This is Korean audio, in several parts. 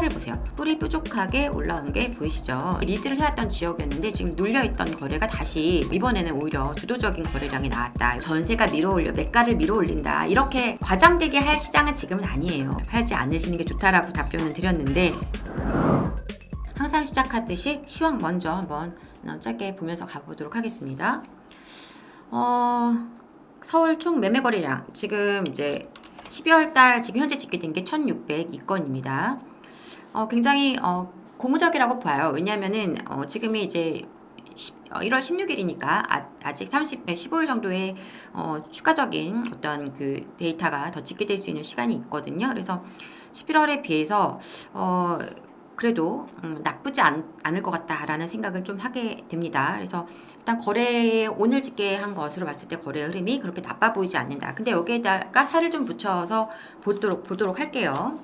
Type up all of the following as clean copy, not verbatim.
송파를 보세요. 뿌리 뾰족하게 올라온 게 보이시죠? 리드를 해왔던 지역이었는데 지금 눌려있던 거래가 다시 이번에는 오히려 주도적인 거래량이 나왔다. 전세가 밀어올려 매가를 밀어올린다. 이렇게 과장되게 할 시장은 지금은 아니에요. 팔지 않으시는 게 좋다라고 답변을 드렸는데, 항상 시작하듯이 시황 먼저 한번 짧게 보면서 가보도록 하겠습니다. 서울 총 매매 거래량 지금 이제 12월달 지금 현재 집계된 게 1602건입니다. 굉장히 고무적이라고 봐요. 왜냐하면은 지금이 이제 1월 16일이니까 아직 15일 정도의 추가적인 어떤 그 데이터가 더 집계될 수 있는 시간이 있거든요. 그래서 11월에 비해서 그래도 나쁘지 않을 것 같다라는 생각을 좀 하게 됩니다. 그래서 일단 거래 오늘 집계한 것으로 봤을 때 거래 흐름이 그렇게 나빠 보이지 않는다. 근데 여기에다가 살을 좀 붙여서 보도록 할게요.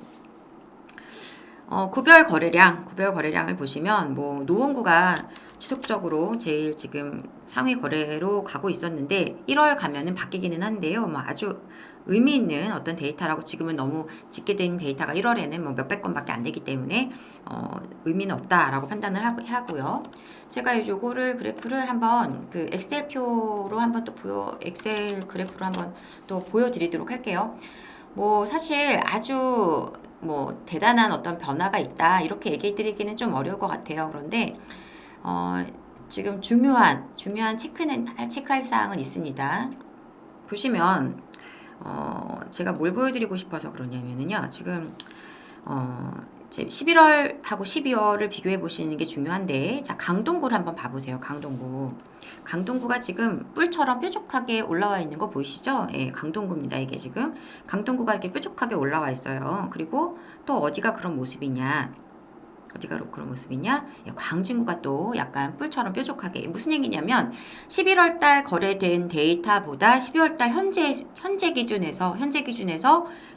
구별 거래량을 보시면 뭐 노원구가 지속적으로 제일 지금 상위 거래로 가고 있었는데 1월 가면은 바뀌기는 한데요. 뭐 아주 의미 있는 어떤 데이터라고 지금은 너무 집계된 데이터가 1월에는 뭐 몇백 건밖에 안 되기 때문에 의미는 없다라고 판단을 하고요. 제가 요거를 그래프를 한번 그 엑셀표로 한번 또 엑셀 그래프로 한번 또 보여드리도록 할게요. 뭐 사실 아주 뭐 대단한 어떤 변화가 있다 이렇게 얘기 드리기는 좀 어려울 것 같아요. 그런데 지금 중요한 체크할 사항은 있습니다. 보시면 제가 뭘 보여드리고 싶어서 그러냐면요. 지금 이제 11월하고 12월을 비교해 보시는 게 중요한데, 자, 강동구를 한번 봐보세요. 강동구가 지금 뿔처럼 뾰족하게 올라와 있는 거 보이시죠? 예, 강동구입니다. 이게 지금 강동구가 이렇게 뾰족하게 올라와 있어요. 그리고 또 어디가 그런 모습이냐? 예, 광진구가 또 약간 뿔처럼 뾰족하게. 무슨 얘기냐면 11월 달 거래된 데이터보다 12월 달 현재 기준에서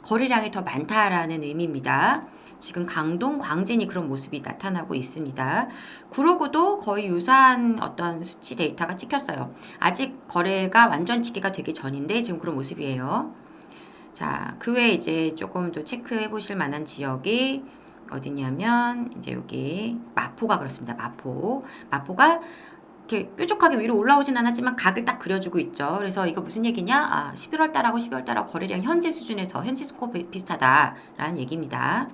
거래량이 더 많다라는 의미입니다. 지금 강동, 광진이 그런 모습이 나타나고 있습니다. 구로구도 거의 유사한 어떤 수치 데이터가 찍혔어요. 아직 거래가 완전 집계가 되기 전인데 지금 그런 모습이에요. 자, 그 외에 이제 조금 더 체크해 보실 만한 지역이 어디냐면 이제 여기 마포가 그렇습니다. 마포가 이렇게 뾰족하게 위로 올라오진 않았지만 각을 딱 그려주고 있죠. 그래서 이거 무슨 얘기냐? 11월 달하고 12월 달하고 거래량 현재 스코어 비슷하다라는 얘기입니다.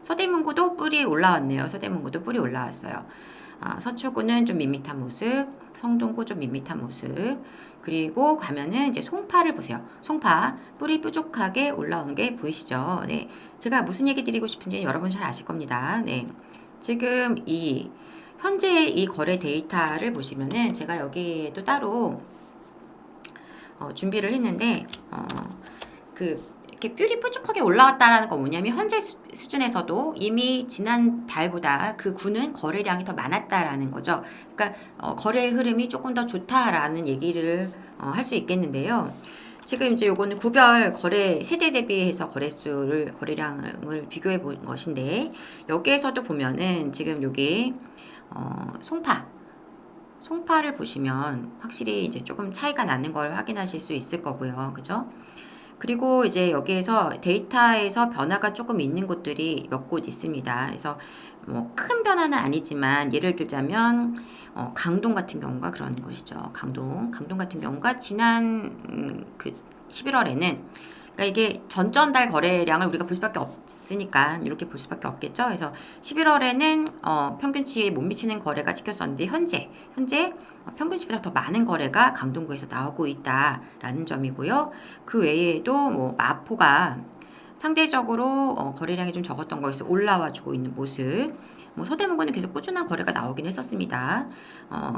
서대문구도 뿔이 올라왔네요. 서대문구도 뿔이 올라왔어요. 서초구는 좀 밋밋한 모습, 성동구 좀 밋밋한 모습. 그리고 가면은 이제 송파를 보세요. 송파 뿔이 뾰족하게 올라온 게 보이시죠? 네, 제가 무슨 얘기 드리고 싶은지 여러분 잘 아실 겁니다. 네, 지금 현재 이 거래 데이터를 보시면은 제가 여기에도 따로 준비를 했는데 이렇게 뿔이 뾰족하게 올라왔다라는 건 뭐냐면 현재 수준에서도 이미 지난 달보다 그 구는 거래량이 더 많았다라는 거죠. 그러니까 거래 흐름이 조금 더 좋다라는 얘기를 할 수 있겠는데요. 지금 이제 요거는 구별 거래 세대 대비해서 거래량을 비교해 본 것인데, 여기에서도 보면은 지금 여기 송파를 보시면 확실히 이제 조금 차이가 나는 걸 확인하실 수 있을 거고요. 그죠? 그리고 이제 여기에서 데이터에서 변화가 조금 있는 곳들이 몇 곳 있습니다. 그래서 뭐 큰 변화는 아니지만 예를 들자면 강동 같은 경우가 그런 곳이죠. 강동 같은 경우가 지난 그 11월에는, 그러니까 이게 전달 거래량을 우리가 볼 수밖에 없으니까 이렇게 볼 수밖에 없겠죠. 그래서 11월에는 평균치에 못 미치는 거래가 찍혔었는데 현재 평균치보다 더 많은 거래가 강동구에서 나오고 있다라는 점이고요. 그 외에도 뭐 마포가 상대적으로 거래량이 좀 적었던 것에서 올라와주고 있는 모습. 뭐 서대문구는 계속 꾸준한 거래가 나오긴 했었습니다.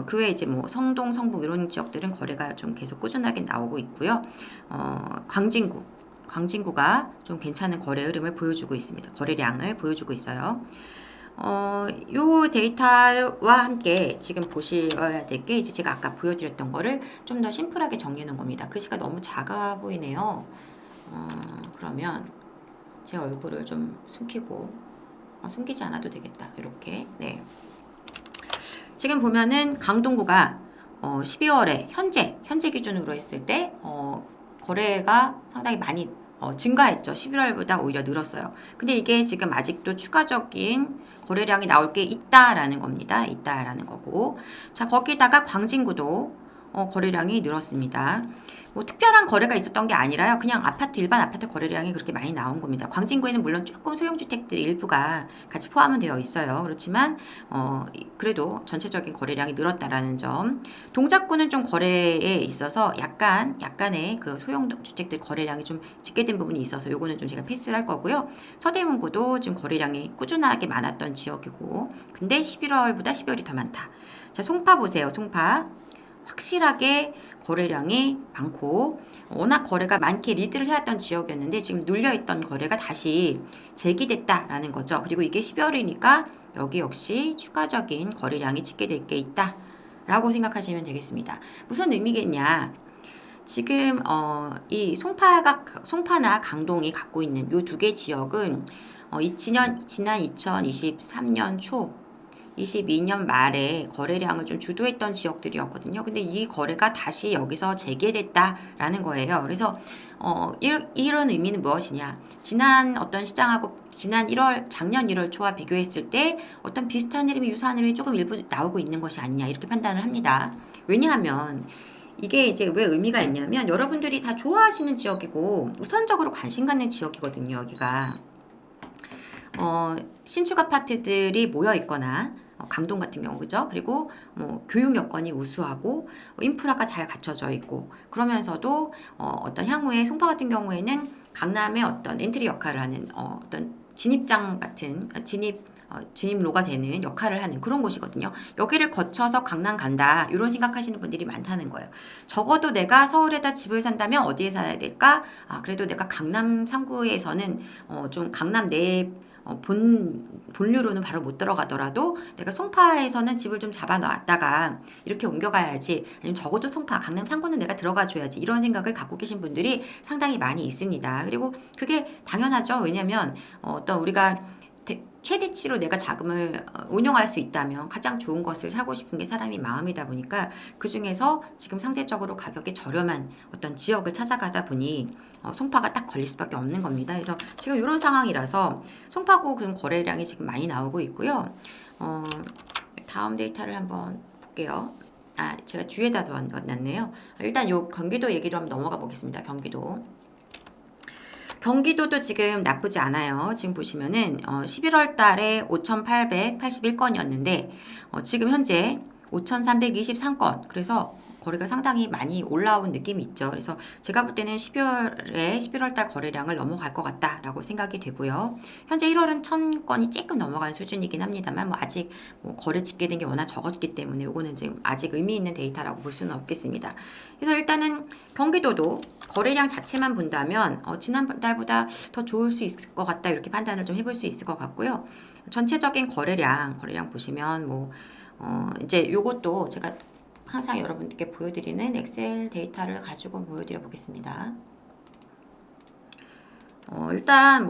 그 외에 이제 뭐 성동, 성북 이런 지역들은 거래가 좀 계속 꾸준하게 나오고 있고요. 광진구가 좀 괜찮은 거래 흐름을 보여주고 있습니다. 거래량을 보여주고 있어요. 요 데이터와 함께 지금 보셔야 될 게 이제 제가 아까 보여드렸던 거를 좀 더 심플하게 정리해 놓은 겁니다. 글씨가 너무 작아 보이네요. 그러면 제 얼굴을 좀 숨기고, 숨기지 않아도 되겠다. 이렇게. 네. 지금 보면은 강동구가 12월에 현재 기준으로 했을 때 거래가 상당히 많이 증가했죠. 11월보다 오히려 늘었어요. 근데 이게 지금 아직도 추가적인 거래량이 나올 게 있다라는 겁니다. 있다라는 거고. 자, 거기다가 광진구도 거래량이 늘었습니다. 뭐 특별한 거래가 있었던 게 아니라요. 그냥 일반 아파트 거래량이 그렇게 많이 나온 겁니다. 광진구에는 물론 조금 소형주택들 일부가 같이 포함은 되어 있어요. 그렇지만 그래도 전체적인 거래량이 늘었다라는 점. 동작구는 좀 거래에 있어서 약간의 그 소형주택들 거래량이 좀 집계된 부분이 있어서 요거는 좀 제가 패스를 할 거고요. 서대문구도 지금 거래량이 꾸준하게 많았던 지역이고, 근데 11월보다 12월이 더 많다. 자, 송파 보세요. 송파. 확실하게 거래량이 많고 워낙 거래가 많게 리드를 해왔던 지역이었는데 지금 눌려있던 거래가 다시 재기됐다라는 거죠. 그리고 이게 12월이니까 여기 역시 추가적인 거래량이 집계될 게 있다 라고 생각하시면 되겠습니다. 무슨 의미겠냐, 지금 이 송파나 강동이 갖고 있는 이 두 개 지역은 지난 2023년 초 22년 말에 거래량을 좀 주도했던 지역들이었거든요. 근데 이 거래가 다시 여기서 재개됐다라는 거예요. 그래서 이런 의미는 무엇이냐? 지난 어떤 시장하고 작년 1월 초와 비교했을 때 어떤 비슷한 흐름이 유사한 흐름이 조금 일부 나오고 있는 것이 아니냐 이렇게 판단을 합니다. 왜냐하면 이게 이제 왜 의미가 있냐면 여러분들이 다 좋아하시는 지역이고 우선적으로 관심 갖는 지역이거든요. 여기가 신축 아파트들이 모여 있거나 강동 같은 경우 그죠? 그리고 뭐 교육 여건이 우수하고 인프라가 잘 갖춰져 있고 그러면서도 어떤 향후에 송파 같은 경우에는 강남의 어떤 엔트리 역할을 하는 어떤 진입장 같은 진입로가 되는 역할을 하는 그런 곳이거든요. 여기를 거쳐서 강남 간다 이런 생각하시는 분들이 많다는 거예요. 적어도 내가 서울에다 집을 산다면 어디에 살아야 될까? 그래도 내가 강남 3구에서는 좀 강남 내에 본류로는 바로 못 들어가더라도 내가 송파에서는 집을 좀 잡아놨다가 이렇게 옮겨가야지, 아니면 적어도 송파, 강남 3구는 내가 들어가줘야지 이런 생각을 갖고 계신 분들이 상당히 많이 있습니다. 그리고 그게 당연하죠. 왜냐하면 어떤 우리가 최대치로 내가 자금을 운용할 수 있다면 가장 좋은 것을 사고 싶은 게 사람이 마음이다 보니까 그 중에서 지금 상대적으로 가격이 저렴한 어떤 지역을 찾아가다 보니 송파가 딱 걸릴 수밖에 없는 겁니다. 그래서 지금 이런 상황이라서 송파구 그런 거래량이 지금 많이 나오고 있고요. 다음 데이터를 한번 볼게요. 제가 뒤에다 놨네요. 일단 요 경기도 얘기로 한번 넘어가 보겠습니다. 경기도도 지금 나쁘지 않아요. 지금 보시면은 11월 달에 5,881건이었는데 지금 현재 5,323건. 그래서 거래가 상당히 많이 올라온 느낌이 있죠. 그래서 제가 볼 때는 11월 달 거래량을 넘어갈 것 같다라고 생각이 되고요. 현재 1월은 1,000건이 조금 넘어간 수준이긴 합니다만 아직 거래 집계된 게 워낙 적었기 때문에 이거는 지금 아직 의미 있는 데이터라고 볼 수는 없겠습니다. 그래서 일단은 경기도도 거래량 자체만 본다면 지난달보다 더 좋을 수 있을 것 같다 이렇게 판단을 좀 해볼 수 있을 것 같고요. 전체적인 거래량 보시면 이제 요것도 제가 항상 여러분들께 보여드리는 엑셀 데이터를 가지고 보여드려 보겠습니다. 일단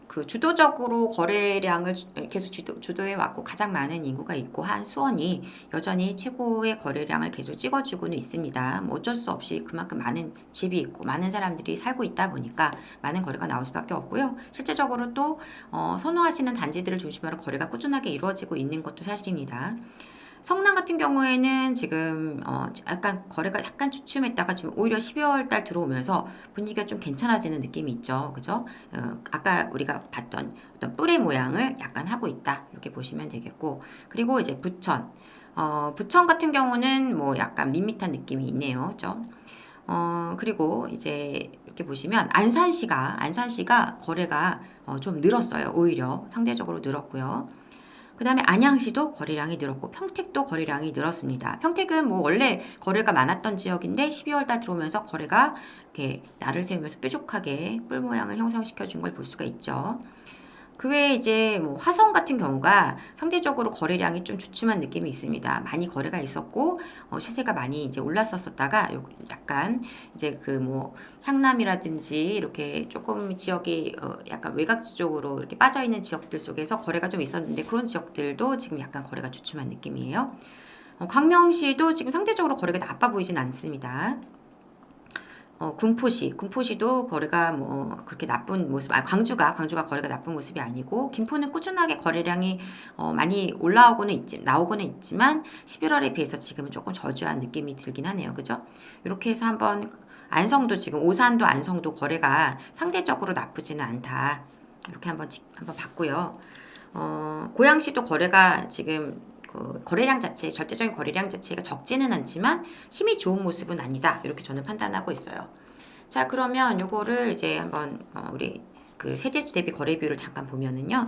그 주도적으로 거래량을 계속 주도해 왔고 가장 많은 인구가 있고 한 수원이 여전히 최고의 거래량을 계속 찍어주고는 있습니다. 어쩔 수 없이 그만큼 많은 집이 있고 많은 사람들이 살고 있다 보니까 많은 거래가 나올 수밖에 없고요. 실제적으로 또 선호하시는 단지들을 중심으로 거래가 꾸준하게 이루어지고 있는 것도 사실입니다. 성남 같은 경우에는 지금 거래가 약간 주춤했다가 지금 오히려 12월 달 들어오면서 분위기가 좀 괜찮아지는 느낌이 있죠. 그죠? 아까 우리가 봤던 어떤 뿔의 모양을 약간 하고 있다. 이렇게 보시면 되겠고. 그리고 이제 부천. 부천 같은 경우는 약간 밋밋한 느낌이 있네요. 그죠? 그리고 이제 이렇게 보시면 안산시가 거래가 좀 늘었어요. 오히려 상대적으로 늘었고요. 그 다음에 안양시도 거래량이 늘었고 평택도 거래량이 늘었습니다. 평택은 원래 거래가 많았던 지역인데 12월 달 들어오면서 거래가 이렇게 날을 세우면서 뾰족하게 뿔 모양을 형성시켜 준 걸 볼 수가 있죠. 그 외에 이제 화성 같은 경우가 상대적으로 거래량이 좀 주춤한 느낌이 있습니다. 많이 거래가 있었고 시세가 많이 이제 올랐었다가 약간 이제 향남이라든지 이렇게 조금 지역이 약간 외곽지 쪽으로 이렇게 빠져 있는 지역들 속에서 거래가 좀 있었는데 그런 지역들도 지금 약간 거래가 주춤한 느낌이에요. 광명시도 지금 상대적으로 거래가 나빠 보이진 않습니다. 군포시도 거래가 뭐 그렇게 나쁜 모습, 광주가 거래가 나쁜 모습이 아니고, 김포는 꾸준하게 거래량이 많이 나오고는 있지만 11월에 비해서 지금은 조금 저조한 느낌이 들긴 하네요. 그죠? 이렇게 해서 한번 안성도 지금 오산도 안성도 거래가 상대적으로 나쁘지는 않다. 이렇게 한번 봤고요. 고양시도 거래가 지금 거래량 자체, 절대적인 거래량 자체가 적지는 않지만 힘이 좋은 모습은 아니다. 이렇게 저는 판단하고 있어요. 자, 그러면 요거를 이제 한번 우리 그 세대수 대비 거래 비율을 잠깐 보면은요.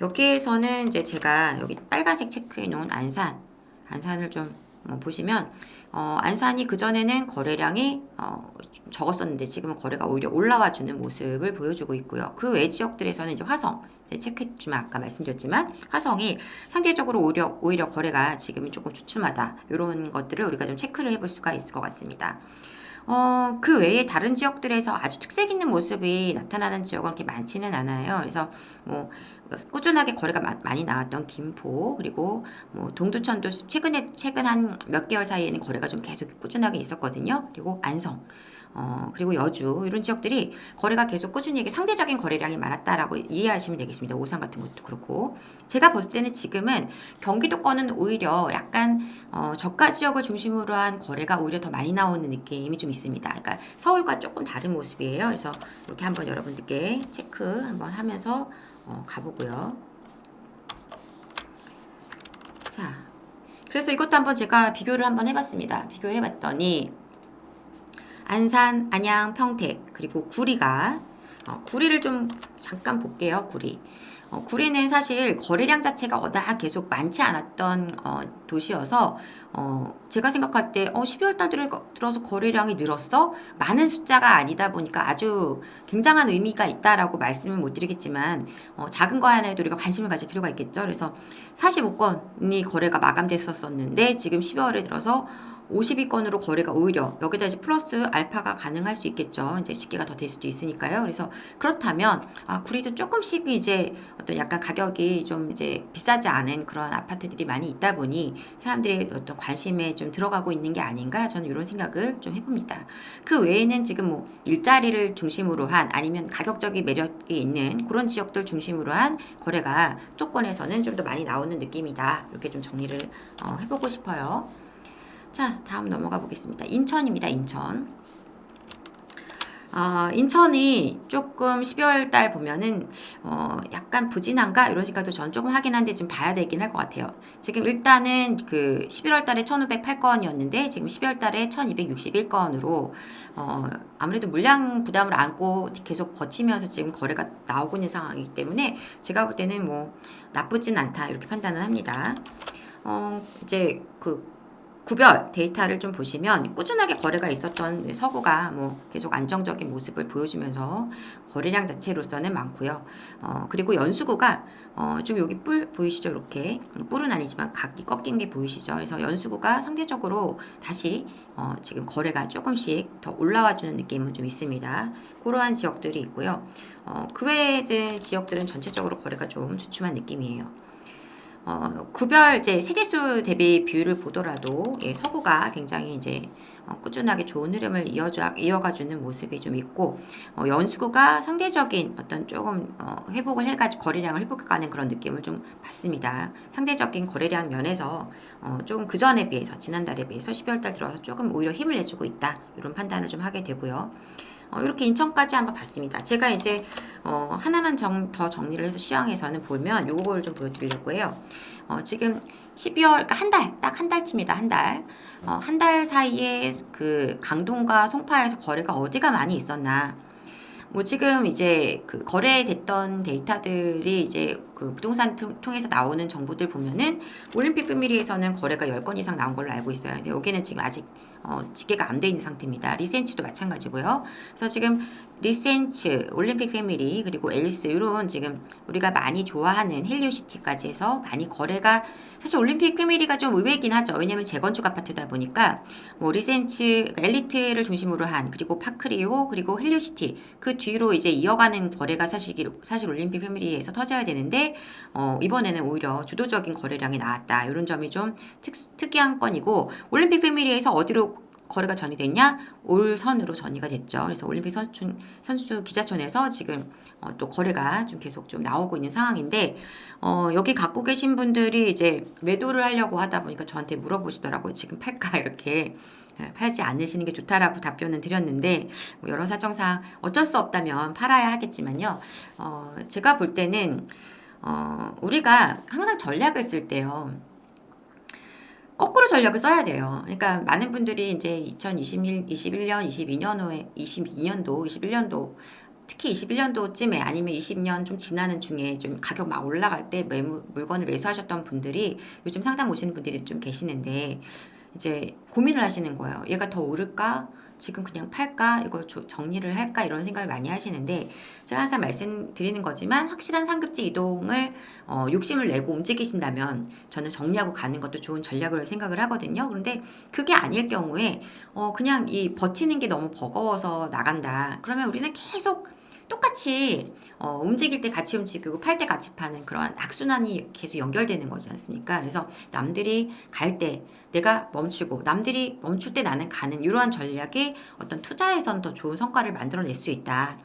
여기에서는 이제 제가 여기 빨간색 체크해 놓은 안산을 좀 보시면 안산이 그전에는 거래량이 좀 적었었는데 지금은 거래가 오히려 올라와 주는 모습을 보여주고 있고요. 그 외 지역들에서는 이제 화성, 체크했지만 아까 말씀드렸지만 화성이 상대적으로 오히려 거래가 지금은 조금 주춤하다. 이런 것들을 우리가 좀 체크를 해볼 수가 있을 것 같습니다. 그 외에 다른 지역들에서 아주 특색 있는 모습이 나타나는 지역은 그렇게 많지는 않아요. 그래서 뭐 꾸준하게 거래가 많이 나왔던 김포, 그리고 뭐 동두천도 최근 한 몇 개월 사이에는 거래가 좀 계속 꾸준하게 있었거든요. 그리고 안성, 그리고 여주 이런 지역들이 거래가 계속 꾸준히 이게 상대적인 거래량이 많았다라고 이해하시면 되겠습니다. 오산 같은 것도 그렇고, 제가 봤을 때는 지금은 경기도권은 오히려 약간 저가 지역을 중심으로 한 거래가 오히려 더 많이 나오는 느낌이 좀 있습니다. 그러니까 서울과 조금 다른 모습이에요. 그래서 이렇게 한번 여러분들께 체크 한번 하면서 가보고요. 자, 그래서 이것도 한번 제가 비교를 한번 해봤습니다. 비교해봤더니 안산, 안양, 평택, 그리고 구리가 구리를 좀 잠깐 볼게요. 구리는 사실 거래량 자체가 워낙 계속 많지 않았던 도시여서 제가 생각할 때 12월 달 들어서 거래량이 늘었어? 많은 숫자가 아니다 보니까 아주 굉장한 의미가 있다라고 말씀을 못 드리겠지만 작은 거 하나에도 우리가 관심을 가질 필요가 있겠죠. 그래서 45건이 거래가 마감됐었는데 지금 12월에 들어서 52건으로 거래가 오히려 여기다 이제 플러스 알파가 가능할 수 있겠죠. 이제 집계가 더 될 수도 있으니까요. 그래서 그렇다면 구리도 조금씩 이제 어떤 약간 가격이 좀 이제 비싸지 않은 그런 아파트들이 많이 있다 보니 사람들의 어떤 관심에 좀 들어가고 있는 게 아닌가, 저는 이런 생각을 좀 해봅니다. 그 외에는 지금 뭐 일자리를 중심으로 한 아니면 가격적인 매력이 있는 그런 지역들 중심으로 한 거래가 수도권에서는 좀 더 많이 나오는 느낌이다. 이렇게 좀 정리를 해보고 싶어요. 자, 다음 넘어가 보겠습니다. 인천입니다. 인천이 조금 12월 달 보면은 약간 부진한가 이런 생각도 전 조금 하긴 한데 좀 봐야 되긴 할 것 같아요. 지금 일단은 그 11월 달에 1508건이었는데 지금 12월 달에 1261건으로 아무래도 물량 부담을 안고 계속 버티면서 지금 거래가 나오고 있는 상황이기 때문에 제가 볼 때는 뭐 나쁘진 않다 이렇게 판단을 합니다. 이제 그 구별 데이터를 좀 보시면 꾸준하게 거래가 있었던 서구가 뭐 계속 안정적인 모습을 보여주면서 거래량 자체로서는 많고요. 그리고 연수구가 좀 여기 뿔 보이시죠? 이렇게 뿔은 아니지만 각이 꺾인 게 보이시죠? 그래서 연수구가 상대적으로 다시 지금 거래가 조금씩 더 올라와주는 느낌은 좀 있습니다. 그러한 지역들이 있고요. 그 외의 지역들은 전체적으로 거래가 좀 주춤한 느낌이에요. 구별 이제 세대수 대비 비율을 보더라도 서구가 굉장히 이제 꾸준하게 좋은 흐름을 이어가주는 모습이 좀 있고 연수구가 상대적인 어떤 조금 회복을 해가지고 거래량을 회복해가는 그런 느낌을 좀 받습니다. 상대적인 거래량 면에서 조금 그 전에 비해서 지난달에 비해서 12월 달 들어서 조금 오히려 힘을 내주고 있다 이런 판단을 좀 하게 되고요. 이렇게 인천까지 한번 봤습니다. 제가 이제 하나만 더 정리를 해서 시황에서는 보면 요거를 좀 보여드리려고 해요. 지금 12월, 그러니까 딱 한 달치입니다. 한 달. 한 달 사이에 그 강동과 송파에서 거래가 어디가 많이 있었나. 뭐 지금 이제 그 거래됐던 데이터들이 이제 그 부동산 통해서 나오는 정보들 보면은 올림픽 패밀리에서는 거래가 10건 이상 나온 걸로 알고 있어요. 근데 여기는 지금 아직 집계가 안 돼 있는 상태입니다. 리센츠도 마찬가지고요. 그래서 지금 리센츠, 올림픽 패밀리, 그리고 엘리스 이런 지금 우리가 많이 좋아하는 헬리오시티까지 해서 많이 거래가 사실 올림픽 패밀리가 좀 의외이긴 하죠. 왜냐면 재건축 아파트다 보니까 뭐 리센츠, 엘리트를 중심으로 한 그리고 파크리오 그리고 헬리오시티 그 뒤로 이제 이어가는 거래가 사실 올림픽 패밀리에서 터져야 되는데 이번에는 오히려 주도적인 거래량이 나왔다. 이런 점이 좀 특이한 건이고 올림픽 패밀리에서 어디로 거래가 전이됐냐? 올 선으로 전이가 됐죠. 그래서 올림픽 선수 기자촌에서 지금 또 거래가 좀 계속 좀 나오고 있는 상황인데 여기 갖고 계신 분들이 이제 매도를 하려고 하다 보니까 저한테 물어보시더라고요. 지금 팔까 이렇게. 팔지 않으시는 게 좋다라고 답변은 드렸는데 뭐 여러 사정상 어쩔 수 없다면 팔아야 하겠지만요. 제가 볼 때는 우리가 항상 전략을 쓸 때요. 거꾸로 전략을 써야 돼요. 그러니까 많은 분들이 이제 2021년, 22년도, 21년도 특히 21년도쯤에 아니면 20년 좀 지나는 중에 좀 가격 막 올라갈 때 물건을 매수하셨던 분들이 요즘 상담 오시는 분들이 좀 계시는데 이제 고민을 하시는 거예요. 얘가 더 오를까? 지금 그냥 팔까? 이걸 정리를 할까? 이런 생각을 많이 하시는데 제가 항상 말씀드리는 거지만 확실한 상급지 이동을 욕심을 내고 움직이신다면 저는 정리하고 가는 것도 좋은 전략으로 생각을 하거든요. 그런데 그게 아닐 경우에 그냥 이 버티는 게 너무 버거워서 나간다. 그러면 우리는 계속 똑같이 움직일 때 같이 움직이고 팔 때 같이 파는 그런 악순환이 계속 연결되는 거지 않습니까? 그래서 남들이 갈 때 내가 멈추고 남들이 멈출 때 나는 가는 이러한 전략이 어떤 투자에선 더 좋은 성과를 만들어낼 수 있다.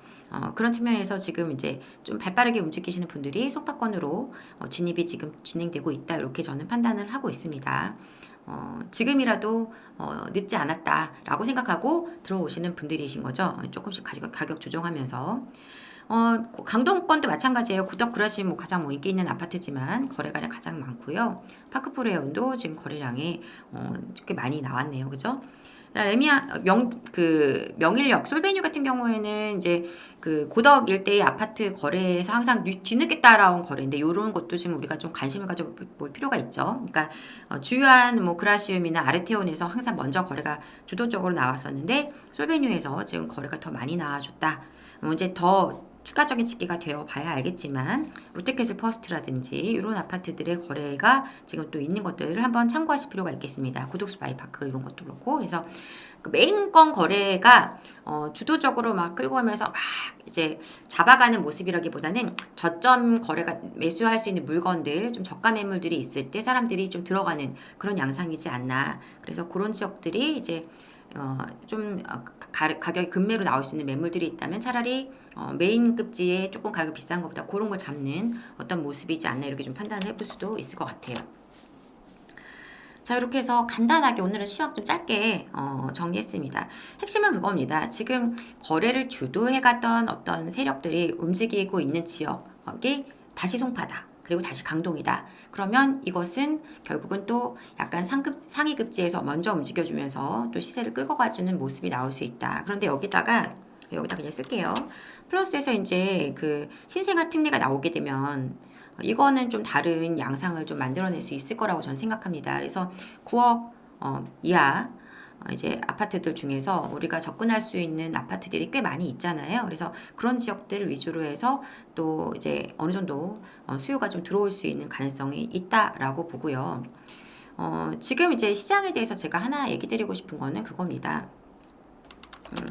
그런 측면에서 지금 이제 좀 발빠르게 움직이시는 분들이 속박권으로 진입이 지금 진행되고 있다. 이렇게 저는 판단을 하고 있습니다. 지금이라도 늦지 않았다라고 생각하고 들어오시는 분들이신 거죠. 조금씩 가격 조정하면서 강동권도 마찬가지예요. 구덕그라시 가장 인기 있는 아파트지만 거래가 가장 많고요. 파크포레온도 지금 거래량이 꽤 많이 나왔네요. 그죠? 명일역, 솔베뉴 같은 경우에는 이제 그 고덕 일대의 아파트 거래에서 항상 뒤늦게 따라온 거래인데 이런 것도 지금 우리가 좀 관심을 가져볼 필요가 있죠. 그러니까 주요한 그라시움이나 아르테온에서 항상 먼저 거래가 주도적으로 나왔었는데 솔베뉴에서 지금 거래가 더 많이 나와줬다. 이제 더 추가적인 집계가 되어 봐야 알겠지만 롯데캐슬 퍼스트라든지 이런 아파트들의 거래가 지금 또 있는 것들을 한번 참고하실 필요가 있겠습니다. 고독스 바이파크 이런 것도 그렇고 그래서 그 메인권 거래가 주도적으로 막 끌고 가면서 막 이제 잡아가는 모습이라기보다는 저점 거래가 매수할 수 있는 물건들 좀 저가 매물들이 있을 때 사람들이 좀 들어가는 그런 양상이지 않나. 그래서 그런 지역들이 이제 가격이 급매로 나올 수 있는 매물들이 있다면 차라리 메인 급지에 조금 가격 비싼 것보다 그런 걸 잡는 어떤 모습이지 않나 이렇게 좀 판단을 해볼 수도 있을 것 같아요. 자, 이렇게 해서 간단하게 오늘은 시황 좀 짧게 정리했습니다. 핵심은 그겁니다. 지금 거래를 주도해갔던 어떤 세력들이 움직이고 있는 지역이 다시 송파다. 그리고 다시 강동이다. 그러면 이것은 결국은 또 약간 상위 급지에서 먼저 움직여주면서 또 시세를 끌고 가주는 모습이 나올 수 있다. 그런데 여기다 그냥 쓸게요. 플러스에서 이제 그 신생아 특례가 나오게 되면 이거는 좀 다른 양상을 좀 만들어낼 수 있을 거라고 저는 생각합니다. 그래서 9억 이하 이제 아파트들 중에서 우리가 접근할 수 있는 아파트들이 꽤 많이 있잖아요. 그래서 그런 지역들 위주로 해서 또 이제 어느 정도 수요가 좀 들어올 수 있는 가능성이 있다라고 보고요. 지금 이제 시장에 대해서 제가 하나 얘기 드리고 싶은 거는 그겁니다.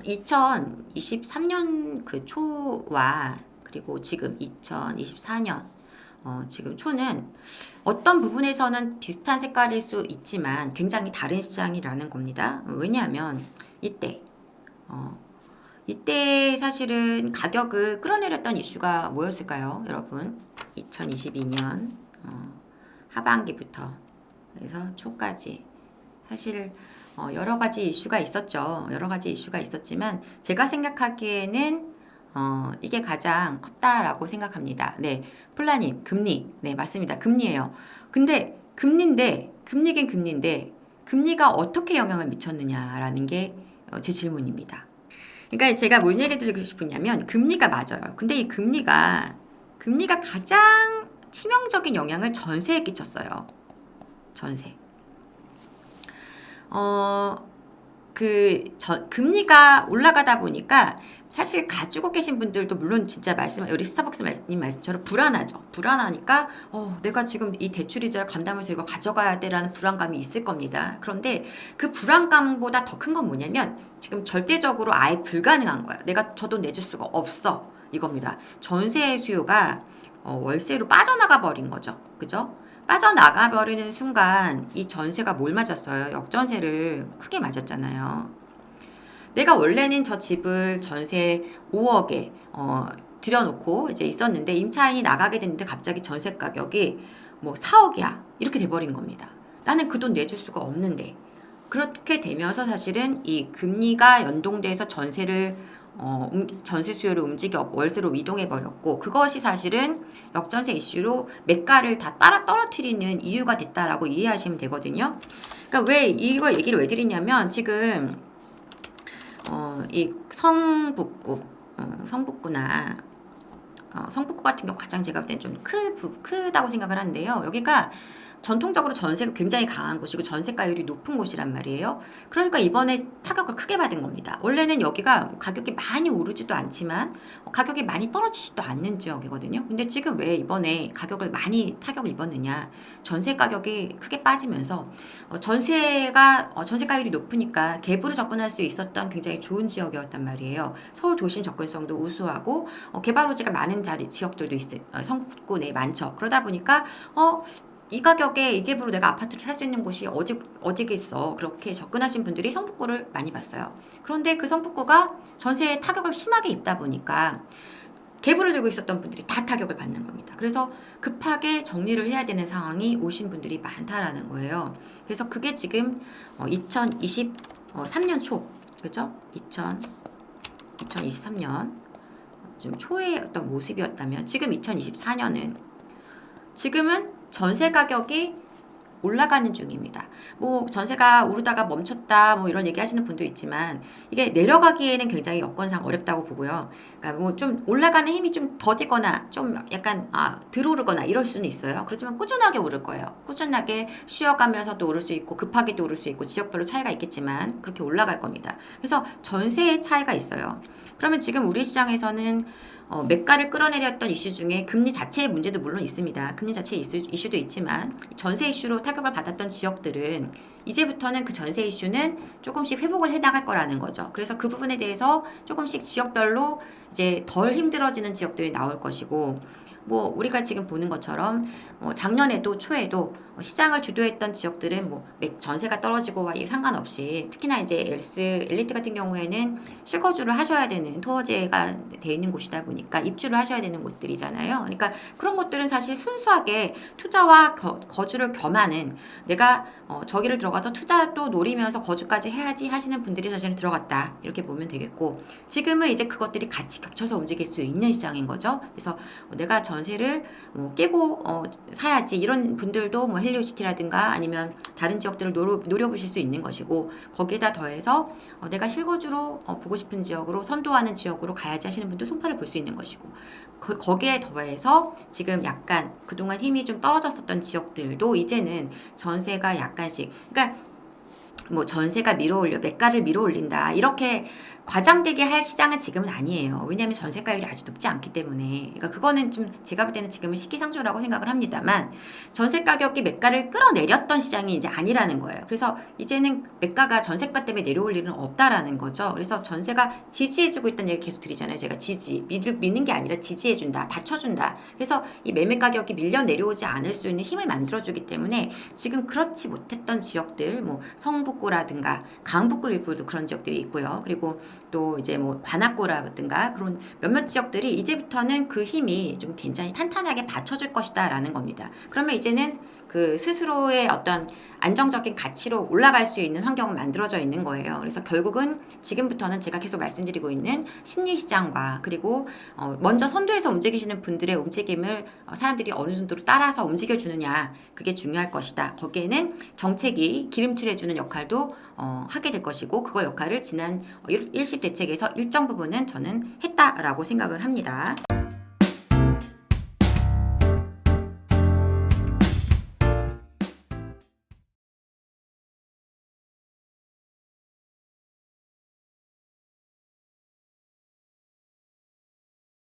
2023년 그 초와 그리고 지금 2024년 지금 초는 어떤 부분에서는 비슷한 색깔일 수 있지만 굉장히 다른 시장이라는 겁니다. 왜냐하면 이때 사실은 가격을 끌어내렸던 이슈가 뭐였을까요, 여러분? 2022년 하반기부터 그래서 초까지 사실 여러 가지 이슈가 있었죠. 여러 가지 이슈가 있었지만 제가 생각하기에는 이게 가장 컸다라고 생각합니다. 네, 폴라님, 금리. 네, 맞습니다. 금리예요. 근데 금리긴 금리인데 금리가 어떻게 영향을 미쳤느냐라는 게 제 질문입니다. 그러니까 제가 뭘 얘기 드리고 싶으냐면 금리가 맞아요. 근데 이 금리가 가장 치명적인 영향을 전세에 끼쳤어요. 전세. 금리가 올라가다 보니까 사실 가지고 계신 분들도 물론 진짜 우리 스타벅스님 말씀처럼 불안하죠. 불안하니까 내가 지금 이 대출 이자를 감당해서 이거 가져가야 돼라는 불안감이 있을 겁니다. 그런데 그 불안감보다 더 큰 건 뭐냐면 지금 절대적으로 아예 불가능한 거야. 내가 저 돈 내줄 수가 없어. 이겁니다. 전세 수요가 월세로 빠져나가 버린 거죠. 그죠? 빠져나가 버리는 순간 이 전세가 뭘 맞았어요? 역전세를 크게 맞았잖아요. 내가 원래는 저 집을 전세 5억에 들여놓고 이제 있었는데 임차인이 나가게 됐는데 갑자기 전세 가격이 뭐 4억이야 이렇게 돼버린 겁니다. 나는 그 돈 내줄 수가 없는데 그렇게 되면서 사실은 이 금리가 연동돼서 전세 수요를 움직였고 월세로 이동해 버렸고 그것이 사실은 역전세 이슈로 매가를 다 따라 떨어뜨리는 이유가 됐다라고 이해하시면 되거든요. 그러니까 왜 이거 얘기를 왜 드리냐면 지금 이 성북구나 성북구 같은 경우 가장 제가 볼 때는 좀 크다고 생각을 하는데요. 여기가 전통적으로 전세가 굉장히 강한 곳이고 전세가율이 높은 곳이란 말이에요. 그러니까 이번에 타격을 크게 받은 겁니다. 원래는 여기가 가격이 많이 오르지도 않지만 가격이 많이 떨어지지도 않는 지역이거든요. 근데 지금 왜 이번에 가격을 많이 타격을 입었느냐? 전세 가격이 크게 빠지면서 전세가율이 높으니까 갭으로 접근할 수 있었던 굉장히 좋은 지역이었단 말이에요. 서울 도심 접근성도 우수하고 개발 호재가 많은 지역들도 있어요. 성북구 내 많죠. 그러다 보니까 이 가격에 이 갭으로 내가 아파트를 살 수 있는 곳이 어디겠어. 그렇게 접근하신 분들이 성북구를 많이 봤어요. 그런데 그 성북구가 전세에 타격을 심하게 입다 보니까 갭으로 들고 있었던 분들이 다 타격을 받는 겁니다. 그래서 급하게 정리를 해야 되는 상황이 오신 분들이 많다라는 거예요. 그래서 그게 지금 2023년 초, 그죠? 2023년 좀 초의 어떤 모습이었다면 지금 2024년은 지금은 전세 가격이 올라가는 중입니다. 뭐 전세가 오르다가 멈췄다 뭐 이런 얘기 하시는 분도 있지만 이게 내려가기에는 굉장히 여건상 어렵다고 보고요. 그러니까 뭐 좀 올라가는 힘이 좀 더디거나 좀 약간 들오르거나 이럴 수는 있어요. 그렇지만 꾸준하게 오를 거예요. 꾸준하게 쉬어가면서도 오를 수 있고 급하게도 오를 수 있고 지역별로 차이가 있겠지만 그렇게 올라갈 겁니다. 그래서 전세의 차이가 있어요. 그러면 지금 우리 시장에서는 매가를 끌어내렸던 이슈 중에 금리 자체의 문제도 물론 있습니다. 금리 자체의 이슈도 있지만 전세 이슈로 타격을 받았던 지역들은 이제부터는 그 전세 이슈는 조금씩 회복을 해나갈 거라는 거죠. 그래서 그 부분에 대해서 조금씩 지역별로 이제 덜 힘들어지는 지역들이 나올 것이고 뭐 우리가 지금 보는 것처럼 작년에도 초에도 시장을 주도했던 지역들은 뭐 전세가 떨어지고와 상관없이 특히나 이제 엘리트 같은 경우에는 실거주를 하셔야 되는 토지가 돼 있는 곳이다 보니까 입주를 하셔야 되는 곳들이잖아요. 그러니까 그런 것들은 사실 순수하게 투자와 거주를 겸하는 내가 저기를 들어가서 투자도 노리면서 거주까지 해야지 하시는 분들이 사실은 들어갔다 이렇게 보면 되겠고 지금은 이제 그것들이 같이 겹쳐서 움직일 수 있는 시장인 거죠. 그래서 내가 전세를 깨고 사야지 이런 분들도 뭐 헬리오시티라든가 아니면 다른 지역들을 노려보실 수 있는 것이고 거기에다 더해서 내가 실거주로 보고 싶은 지역으로 선도하는 지역으로 가야지 하시는 분도 손파를 볼 수 있는 것이고 거기에 더해서 지금 약간 그동안 힘이 좀 떨어졌었던 지역들도 이제는 전세가 약간씩 그러니까 뭐 전세가 매가를 밀어올린다 이렇게 과장되게 할 시장은 지금은 아니에요. 왜냐하면 전세가율이 아주 높지 않기 때문에. 그러니까 그거는 좀 제가 볼 때는 지금은 시기상조라고 생각을 합니다만 전세 가격이 매가를 끌어내렸던 시장이 이제 아니라는 거예요. 그래서 이제는 매가가 전세가 때문에 내려올 일은 없다라는 거죠. 그래서 전세가 지지해주고 있다는 얘기 계속 드리잖아요. 제가 미는 게 아니라 지지해준다, 받쳐준다. 그래서 이 매매 가격이 밀려 내려오지 않을 수 있는 힘을 만들어주기 때문에 지금 그렇지 못했던 지역들, 뭐 성북구라든가 강북구 일부도 그런 지역들이 있고요. 그리고 또 이제 뭐 관악구라든가 그런 몇몇 지역들이 이제부터는 그 힘이 좀 굉장히 탄탄하게 받쳐줄 것이다라는 겁니다. 그러면 이제는 그 스스로의 어떤 안정적인 가치로 올라갈 수 있는 환경은 만들어져 있는 거예요. 그래서 결국은 지금부터는 제가 계속 말씀드리고 있는 심리시장과 그리고 먼저 선두에서 움직이시는 분들의 움직임을 사람들이 어느 정도로 따라서 움직여주느냐 그게 중요할 것이다. 거기에는 정책이 기름칠해주는 역할도 하게 될 것이고 그거 역할을 지난 일십 대책에서 일정 부분은 저는 했다라고 생각을 합니다.